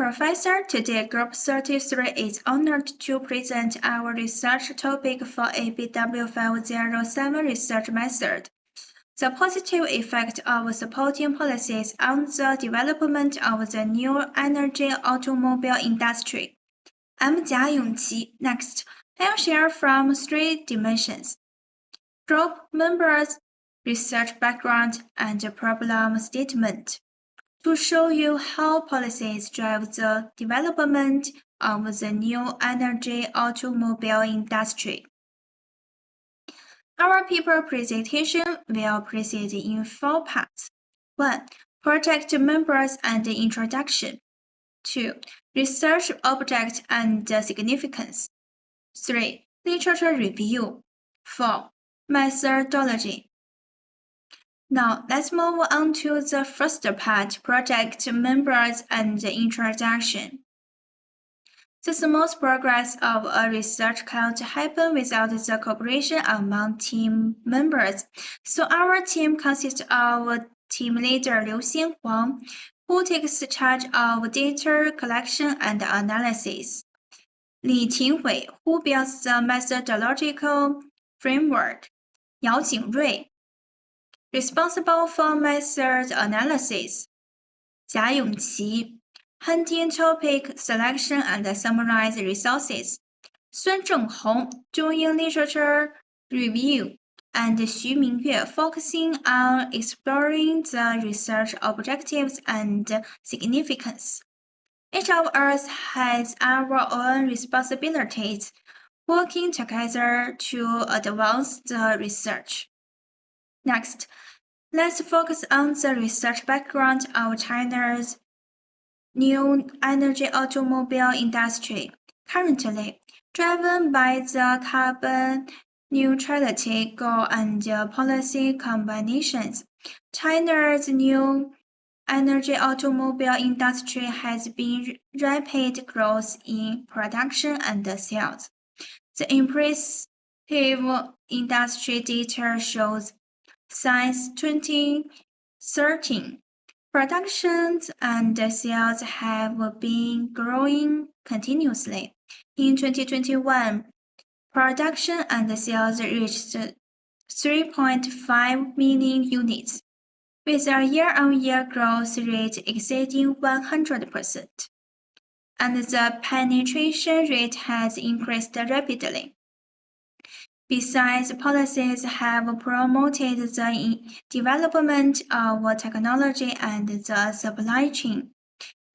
Professor. Today, Group 33 is honored to present our research topic for ABW507 research method. The positive effect of supporting policies on the development of the new energy automobile industry. I'm Jia Yongqi. Next, I'll share from three dimensions: group members, research background, and problem statement, to show you how policies drive the development of the new energy automobile industry. Our paper presentation will proceed in 4 parts. 1. Project members and introduction. 2. Research object and significance. 3. Literature review. 4. Methodology. Now, let's move on to the first part, project members and introduction. The smooth progress of a research can't happen without the cooperation among team members. So our team consists of team leader Liu Xianhuang, who takes charge of data collection and analysis; Li Qinghui, who builds the methodological framework; Yao Jingrui, responsible for method analysis; Jia Yongqi, handling topic selection and summarize resources; Sun Zhenghong, doing literature review; and Xu Mingyue, focusing on exploring the research objectives and significance. Each of us has our own responsibilities, working together to advance the research. Next, let's focus on the research background of China's new energy automobile industry. Currently, driven by the carbon neutrality goal and policy combinations, China's new energy automobile industry has been rapid growth in production and sales. The impressive industry data shows since 2013, production and sales have been growing continuously. In 2021, production and sales reached 3.5 million units, with a year-on-year growth rate exceeding 100%, and the penetration rate has increased rapidly. Besides, policies have promoted the development of technology and the supply chain,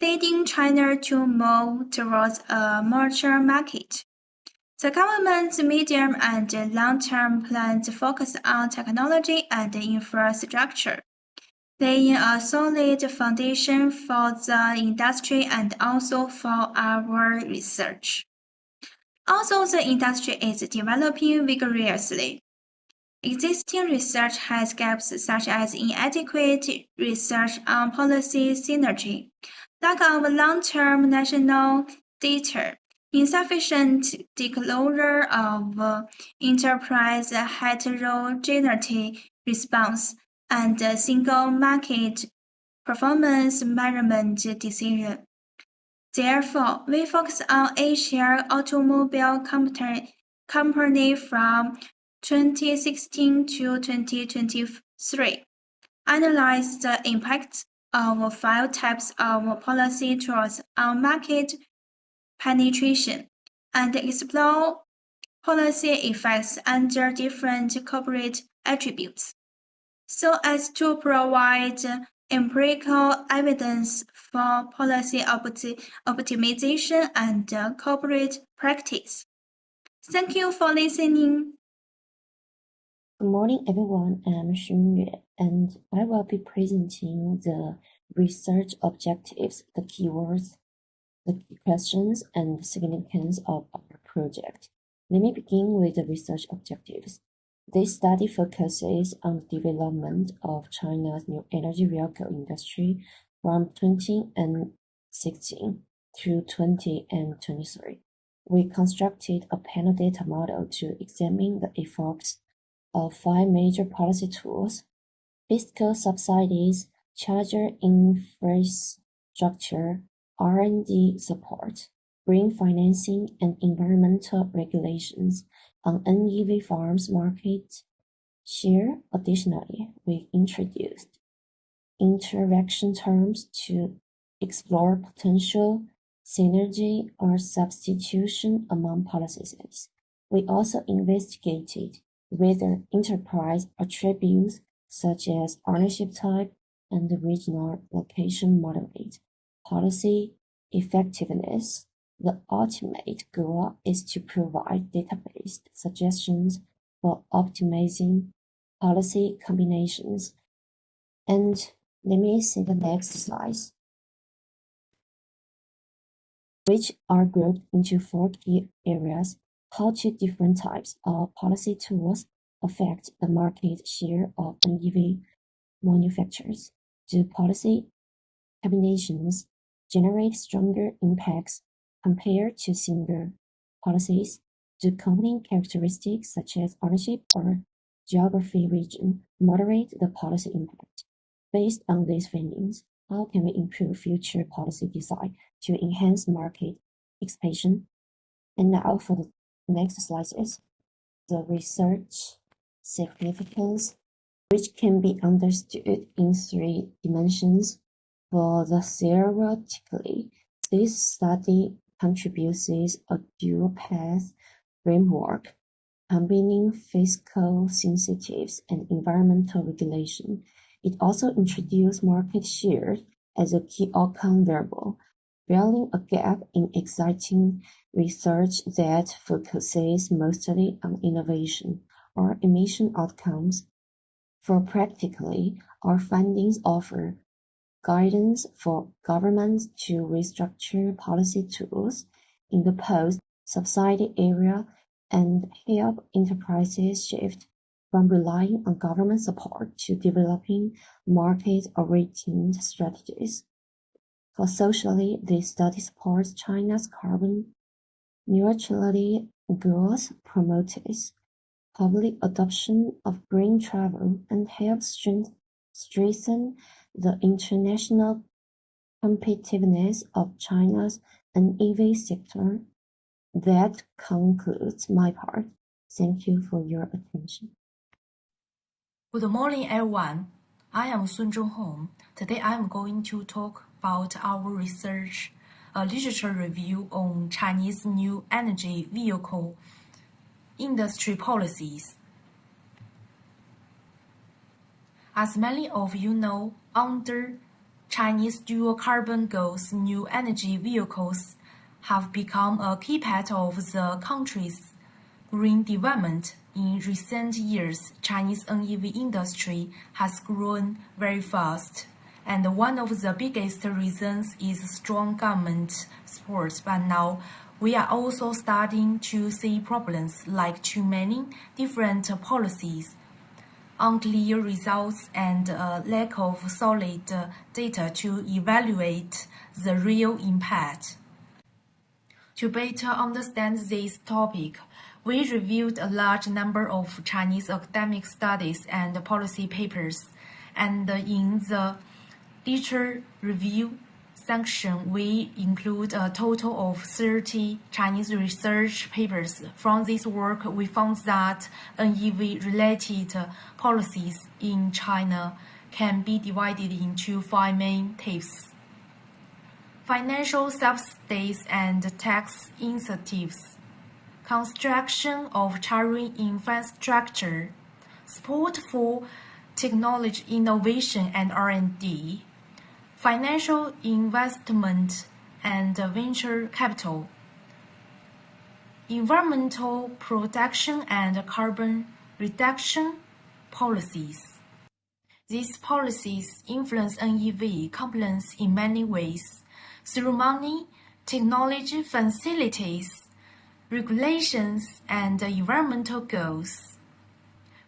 leading China to move towards a mature market. The government's medium and long-term plans focus on technology and infrastructure, laying a solid foundation for the industry and also for our research. Also, the industry is developing vigorously. Existing research has gaps such as inadequate research on policy synergy, lack of long-term national data, insufficient disclosure of enterprise heterogeneity response, and single market performance measurement decision. Therefore, we focus on Asian automobile company from 2016 to 2023, analyze the impacts of 5 types of policy tools on market penetration, and explore policy effects under different corporate attributes, so as to provide empirical evidence for policy optimization and corporate practice. Thank you for listening. Good morning, everyone. I'm Xungyue, and I will be presenting the research objectives, the keywords, the questions, and the significance of our project. Let me begin with the research objectives. This study focuses on the development of China's new energy vehicle industry from 2016 to 2023. We constructed a panel data model to examine the effects of 5 major policy tools: fiscal subsidies, charger infrastructure, R&D support, green financing, and environmental regulations on NEV farms market share. Additionally, we introduced interaction terms to explore potential synergy or substitution among policies. We also investigated whether enterprise attributes such as ownership type and regional location moderate policy effectiveness. The ultimate goal is to provide database suggestions for optimizing policy combinations. And let me see the next slide, which are grouped into 4 key areas. How two different types of policy tools affect the market share of NEV manufacturers. Do policy combinations generate stronger impacts compared to single policies? Do combining characteristics such as ownership or geography region moderate the policy impact? Based on these findings, how can we improve future policy design to enhance market expansion? And now for the next slide is the research significance, which can be understood in 3 dimensions. For the theoretically, this study contributes a dual-path framework combining fiscal incentives and environmental regulation. It also introduced market share as a key outcome variable, filling a gap in existing research that focuses mostly on innovation or emission outcomes. For practically, our findings offer guidance for governments to restructure policy tools in the post-subsidy era and help enterprises shift from relying on government support to developing market-oriented strategies. For socially, this study supports China's carbon neutrality goals, promotes public adoption of green travel, and helps strengthen the international competitiveness of China's NEV sector. That concludes my part. Thank you for your attention. Good morning, everyone. I am Sun Zhonghong. Today I am going to talk about our research, a literature review on Chinese new energy vehicle industry policies. As many of you know, under Chinese dual carbon goals, new energy vehicles have become a key part of the country's green development. In recent years, Chinese NEV industry has grown very fast, and one of the biggest reasons is strong government support. But now, we are also starting to see problems like too many different policies, unclear results, and a lack of solid data to evaluate the real impact. To better understand this topic, we reviewed a large number of Chinese academic studies and policy papers, and in the literature review section, we include a total of 30 Chinese research papers. From this work, we found that NEV-related policies in China can be divided into 5 main types: financial subsidies and tax incentives, construction of charging infrastructure, support for technology innovation and R&D, financial investment and venture capital, environmental protection and carbon reduction policies. These policies influence NEV compliance in many ways, through money, technology facilities, regulations, and environmental goals.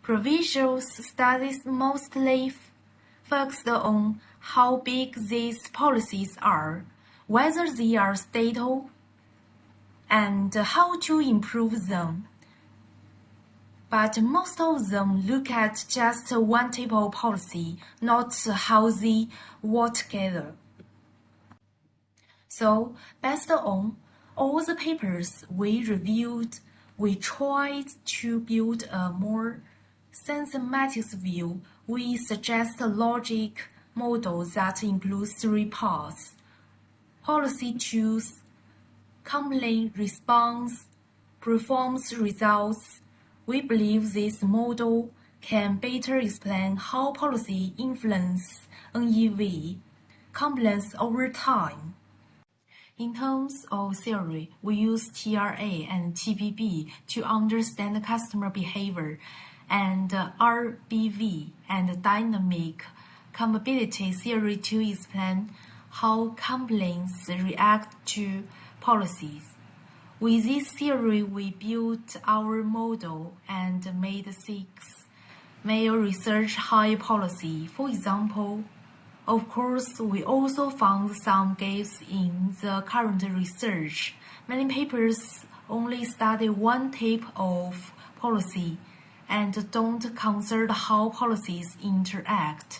Provincial studies mostly focused on how big these policies are, whether they are stable, and how to improve them. But most of them look at just one type of policy, not how they work together. So, based on all the papers we reviewed, we tried to build a more systematic view. We suggest a logic model that includes 3 parts: policy tools, complaint response, performance results. We believe this model can better explain how policy influences NEV compliance over time. In terms of theory, we use TRA and TPB to understand customer behavior, and RBV and dynamic capability theory to explain how complaints react to policies. With this theory, we built our model and made 6 main research high policy. For example, of course, we also found some gaps in the current research. Many papers only study one type of policy and don't consider how policies interact.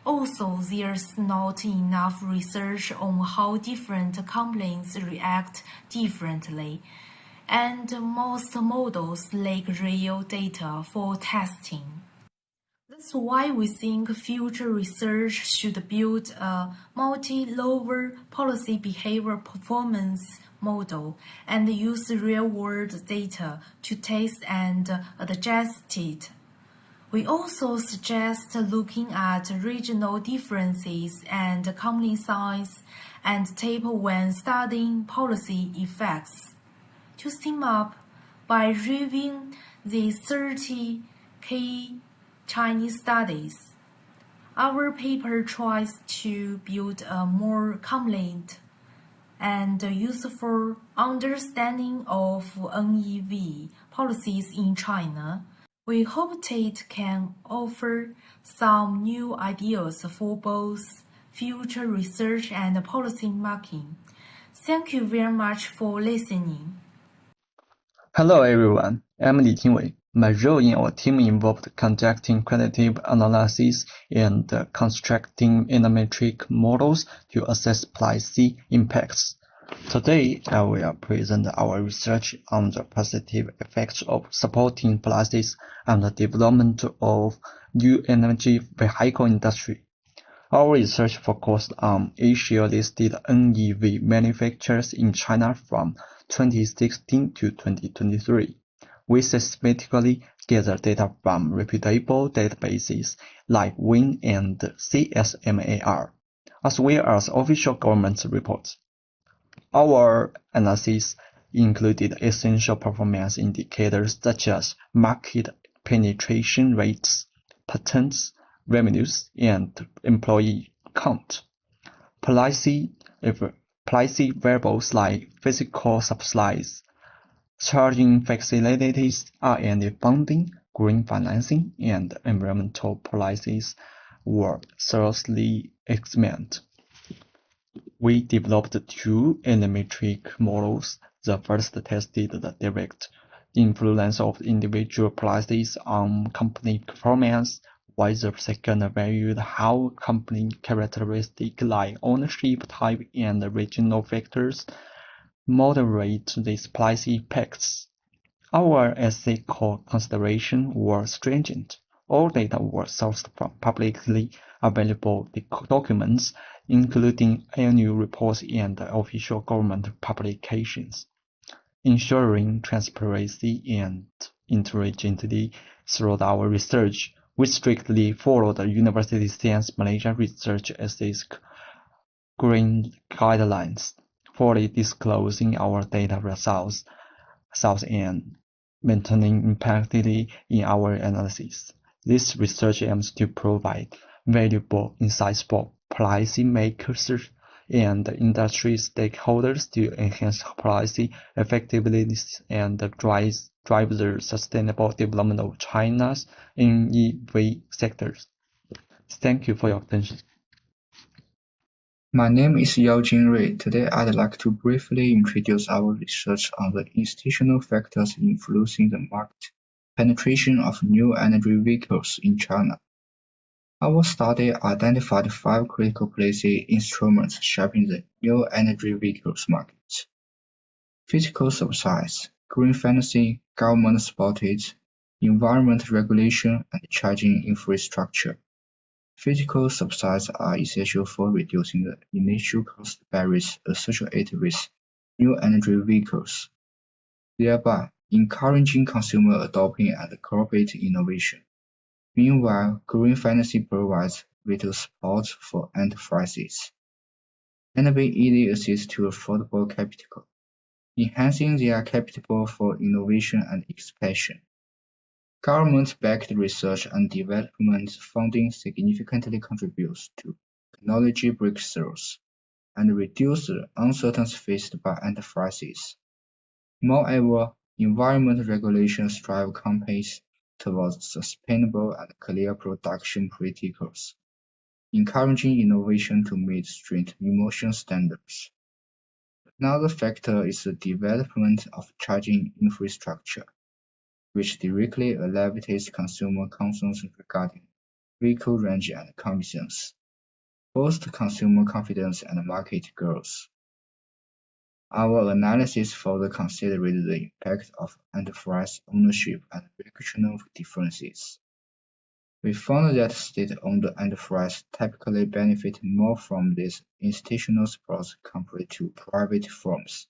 Also, there's not enough research on how different complaints react differently, and most models lack real data for testing. That's why we think future research should build a multi-level policy behavior performance model and use real-world data to test and adjust it. We also suggest looking at regional differences and company size and type when studying policy effects. To sum up, by reviewing the 30 key Chinese studies, our paper tries to build a more complete and useful understanding of NEV policies in China. We hope it can offer some new ideas for both future research and policy making. Thank you very much for listening. Hello everyone, I'm Li Tingwei. My role in our team involved conducting quantitative analysis and constructing econometric models to assess policy impacts. Today, I will present our research on the positive effects of supporting policies on the development of new energy vehicle industry. Our research focused on Asia-listed NEV manufacturers in China from 2016 to 2023. We systematically gather data from reputable databases like WIN and CSMAR, as well as official government reports. Our analysis included essential performance indicators such as market penetration rates, patents, revenues, and employee count. Policy variables like physical supplies, charging facilities, R&D funding, green financing, and environmental policies were thoroughly examined. We developed 2 econometric models. The first tested the direct influence of individual policies on company performance, while the second valued how company characteristics like ownership type and regional factors moderate these policy impacts. Our ethical considerations were stringent. All data were sourced from publicly available documents, including annual reports and official government publications. Ensuring transparency and intelligently throughout our research, we strictly followed the University Science Malaysia Research Ethics Green Guidelines, fully disclosing our data results and maintaining impartiality in our analysis. This research aims to provide valuable insights for policymakers and industry stakeholders to enhance policy effectiveness and drive the sustainable development of China's NEV sectors. Thank you for your attention. My name is Yao Jinrui. Today I'd like to briefly introduce our research on the institutional factors influencing the market penetration of new energy vehicles in China. Our study identified 5 critical policy instruments shaping the new energy vehicles market: fiscal subsidies, green financing, government-supported, environment regulation, and charging infrastructure. Fiscal subsidies are essential for reducing the initial cost barriers associated with new energy vehicles, thereby encouraging consumer adoption and corporate innovation. Meanwhile, green financing provides vital support for enterprises, enabling easy access to affordable capital, enhancing their capital for innovation and expansion. Government-backed research and development funding significantly contributes to technology breakthroughs and reduces the uncertainty faced by enterprises. Moreover, environmental regulations drive companies towards sustainable and clear production practices, encouraging innovation to meet strict emission standards. Another factor is the development of charging infrastructure, which directly alleviates consumer concerns regarding vehicle range and convenience, boosts consumer confidence and market growth. Our analysis further considered the impact of enterprise ownership and regional differences. We found that state-owned enterprises typically benefit more from this institutional support compared to private firms,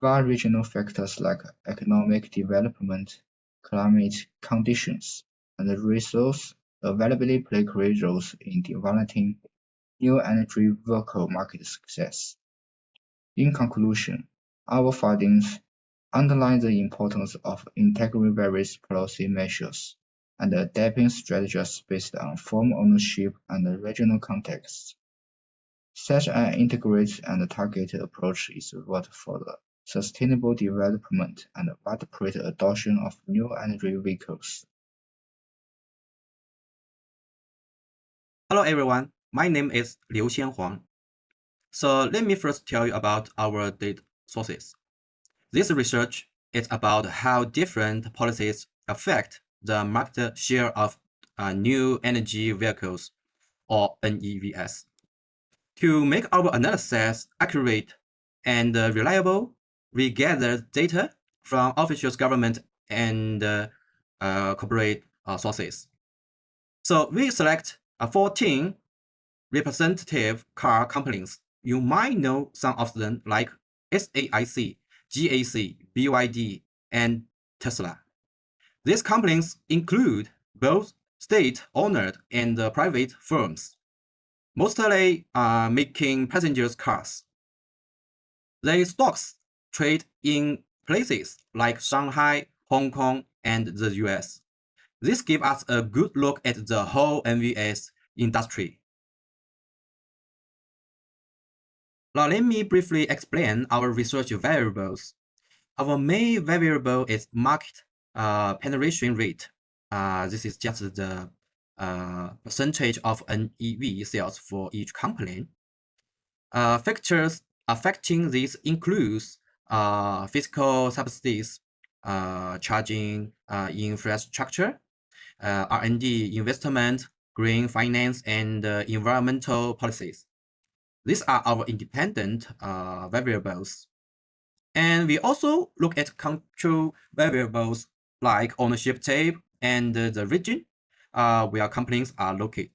while regional factors like economic development, climate conditions, and resource availability play great roles in developing new energy vehicle market success. In conclusion, our findings underline the importance of integrating various policy measures and adapting strategies based on firm ownership and regional contexts. Such an integrated and targeted approach is vital for the sustainable development and widespread adoption of new energy vehicles. Hello everyone, my name is Liu Xianhuang. So let me first tell you about our data sources. This research is about how different policies affect the market share of new energy vehicles, or NEVs. To make our analysis accurate and reliable, we gather data from official government and corporate sources. So we select 14 representative car companies. You might know some of them like SAIC, GAC, BYD, and Tesla. These companies include both state-owned and private firms, mostly making passenger cars. Their stocks trade in places like Shanghai, Hong Kong, and the US. This gives us a good look at the whole NVS industry. Now let me briefly explain our research variables. Our main variable is market penetration rate. This is just the percentage of NEV sales for each company. Factors affecting this includes fiscal subsidies, charging infrastructure, R&D investment, green finance, and environmental policies. These are our independent variables. And we also look at control variables like ownership type and the region where companies are located.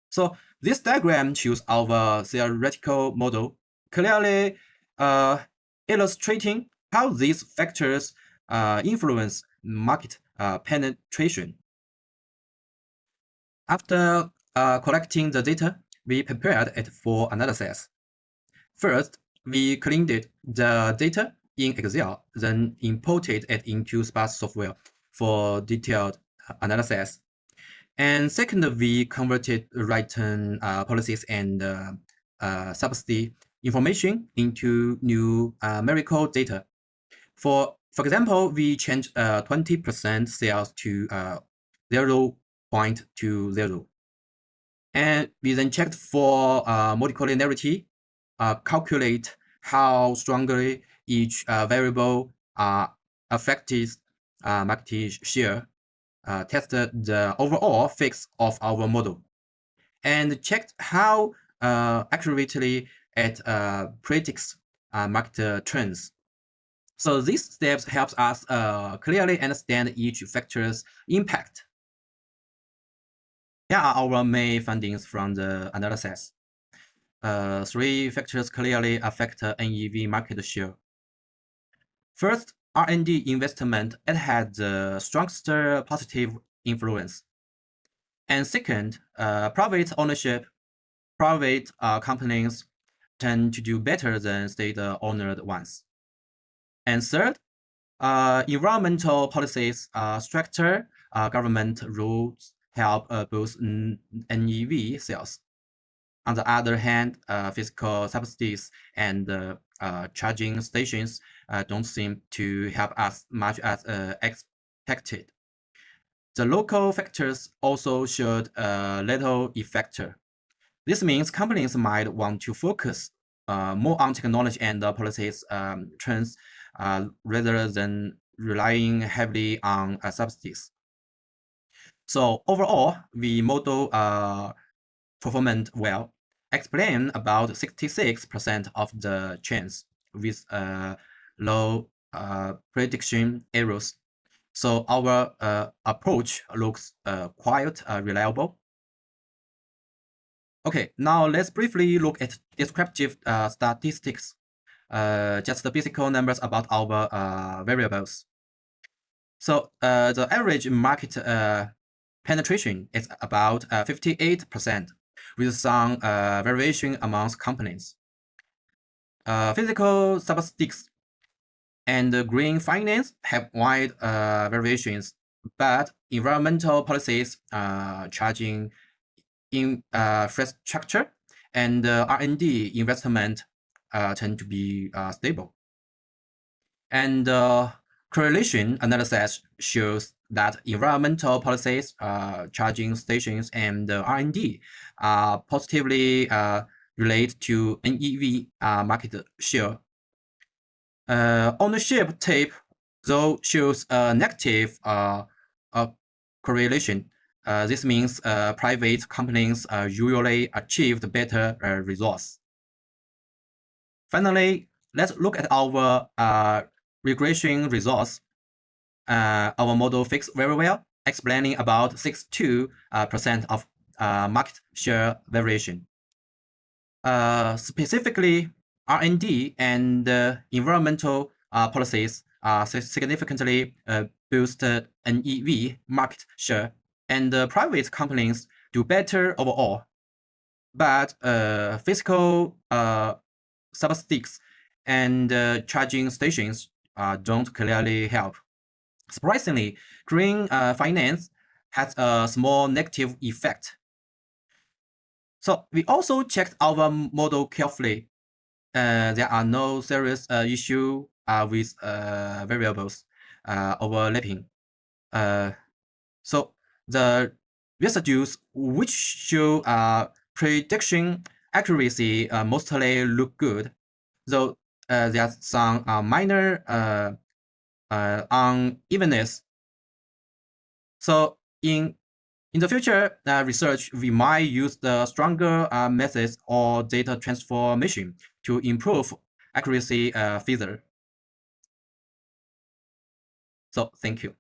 So this diagram shows our theoretical model, clearly illustrating how these factors influence market penetration. After collecting the data, we prepared it for analysis. First, we cleaned the data in Excel, then imported it into Sparse software for detailed analysis. And second, we converted written policies and subsidy information into numerical data. For example, we changed 20% sales to 0.20. And we then checked for multicollinearity, calculate how strongly each variable affected market share, tested the overall fix of our model and checked how accurately it predicts market trends. So these steps helps us clearly understand each factor's impact. Here are our main findings from the analysis. 3 factors clearly affect NEV market share. First, R&D investment, it had the strongest positive influence. And second, private ownership, private companies tend to do better than state-owned ones. And third, environmental policies, stricter government rules help boost NEV sales. On the other hand, fiscal subsidies and charging stations don't seem to help as much as expected. The local factors also showed little effect. This means companies might want to focus more on technology and policies trends rather than relying heavily on subsidies. So overall, the model performed well, explain about 66% of the chains with low prediction errors. So our approach looks quite reliable. Okay, now let's briefly look at descriptive statistics, just the basic numbers about our variables. So the average market penetration is about 58%, with some variation amongst companies. Physical subsidies and green finance have wide variations, but environmental policies, charging infrastructure, and R&D investment tend to be stable. And correlation analysis shows that environmental policies, charging stations, and R&D positively relate to NEV market share. Ownership tape, though, shows a negative correlation. This means private companies usually achieved better results. Finally, let's look at our regression results. Our model fits very well, explaining about 62% of market share variation. Specifically, R&D and environmental policies significantly boosted NEV market share, and private companies do better overall. But fiscal subsidies and charging stations don't clearly help. Surprisingly, green finance has a small negative effect. So we also checked our model carefully. There are no serious issues with variables overlapping. So the residues which show prediction accuracy mostly look good, though there's some minor unevenness. So in the future research, we might use the stronger methods or data transformation to improve accuracy further. So thank you.